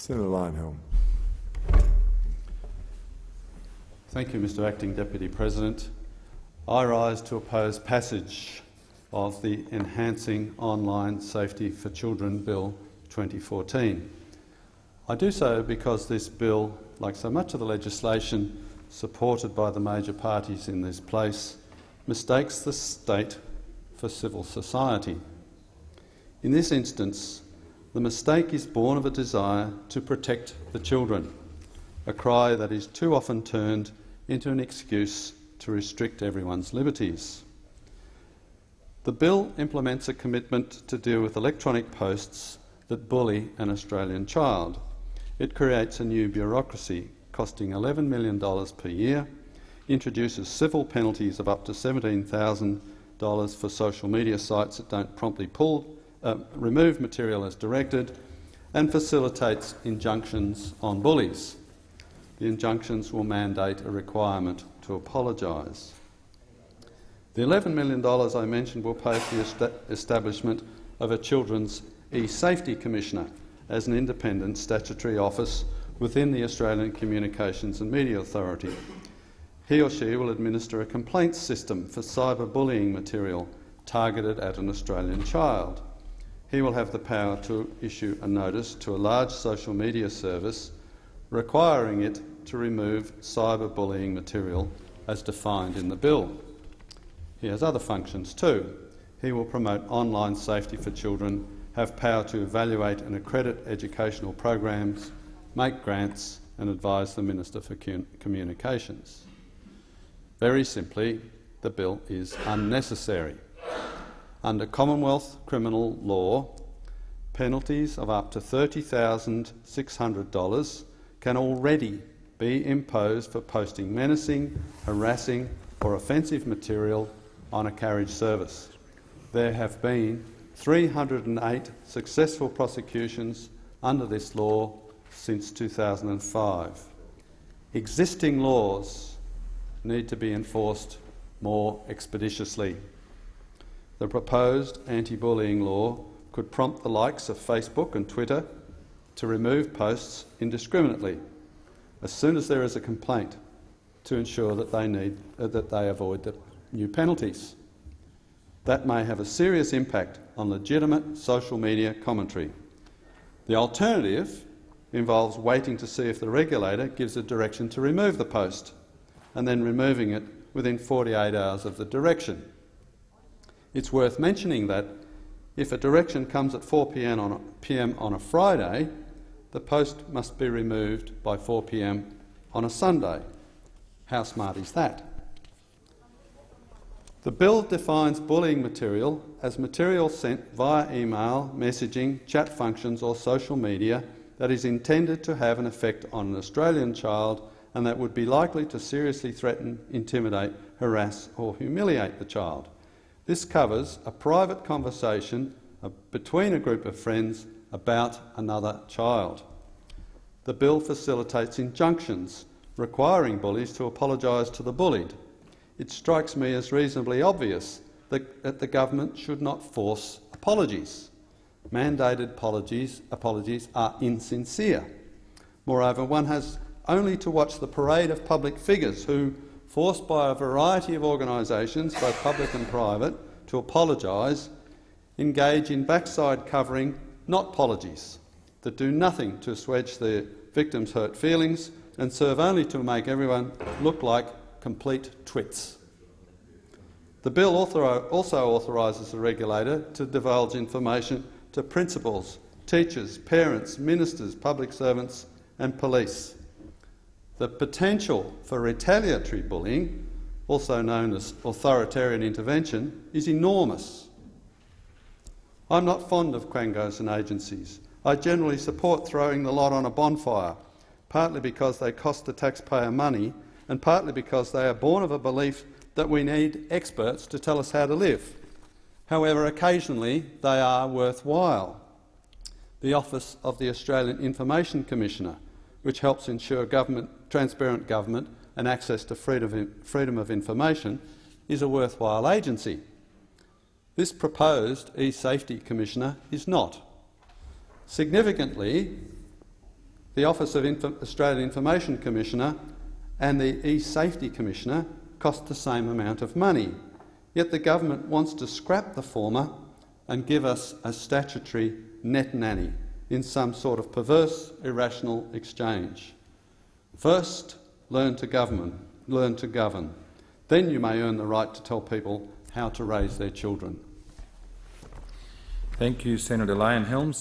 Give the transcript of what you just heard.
Senator Lionhelm. Thank you, Mr Acting Deputy President. I rise to oppose passage of the Enhancing Online Safety for Children Bill 2014. I do so because this bill, like so much of the legislation supported by the major parties in this place, mistakes the state for civil society. In this instance, the mistake is born of a desire to protect the children, a cry that is too often turned into an excuse to restrict everyone's liberties. The bill implements a commitment to deal with electronic posts that bully an Australian child. It creates a new bureaucracy costing $11 million per year, introduces civil penalties of up to $17,000 for social media sites that don't promptly remove material as directed, and facilitates injunctions on bullies. The injunctions will mandate a requirement to apologise. The $11 million I mentioned will pay for the establishment of a Children's E-Safety Commissioner as an independent statutory office within the Australian Communications and Media Authority. He or she will administer a complaints system for cyberbullying material targeted at an Australian child. He will have the power to issue a notice to a large social media service requiring it to remove cyberbullying material as defined in the bill. He has other functions too. He will promote online safety for children, have power to evaluate and accredit educational programs, make grants and advise the Minister for Communications. Very simply, the bill is unnecessary. Under Commonwealth criminal law, penalties of up to $30,600 can already be imposed for posting menacing, harassing or offensive material on a carriage service. There have been 308 successful prosecutions under this law since 2005. Existing laws need to be enforced more expeditiously. The proposed anti-bullying law could prompt the likes of Facebook and Twitter to remove posts indiscriminately as soon as there is a complaint, to ensure that they avoid the new penalties. That may have a serious impact on legitimate social media commentary. The alternative involves waiting to see if the regulator gives a direction to remove the post and then removing it within 48 hours of the direction. It's worth mentioning that if a direction comes at 4 p.m. on a Friday, the post must be removed by 4 p.m. on a Sunday. How smart is that? The bill defines bullying material as material sent via email, messaging, chat functions or social media that is intended to have an effect on an Australian child and that would be likely to seriously threaten, intimidate, harass or humiliate the child. This covers a private conversation between a group of friends about another child. The bill facilitates injunctions requiring bullies to apologise to the bullied. It strikes me as reasonably obvious that the government should not force apologies. Mandated apologies are insincere. Moreover, one has only to watch the parade of public figures who, forced by a variety of organisations, both public and private, to apologise, engage in backside covering, not apologies, that do nothing to assuage the victims' hurt feelings and serve only to make everyone look like complete twits. The bill also authorises the regulator to divulge information to principals, teachers, parents, ministers, public servants and police. The potential for retaliatory bullying, also known as authoritarian intervention, is enormous. I'm not fond of quangos and agencies. I generally support throwing the lot on a bonfire, partly because they cost the taxpayer money and partly because they are born of a belief that we need experts to tell us how to live. However, occasionally they are worthwhile. The Office of the Australian Information Commissioner, which helps ensure transparent government and access to freedom of information, is a worthwhile agency. This proposed E-Safety Commissioner is not. Significantly, The Office of Australian Information Commissioner and the E-Safety Commissioner cost the same amount of money, yet the government wants to scrap the former and give us a statutory net-nanny in some sort of perverse, irrational exchange. First, learn to govern. Then you may earn the right to tell people how to raise their children. Thank you, Senator Lyon-Helm.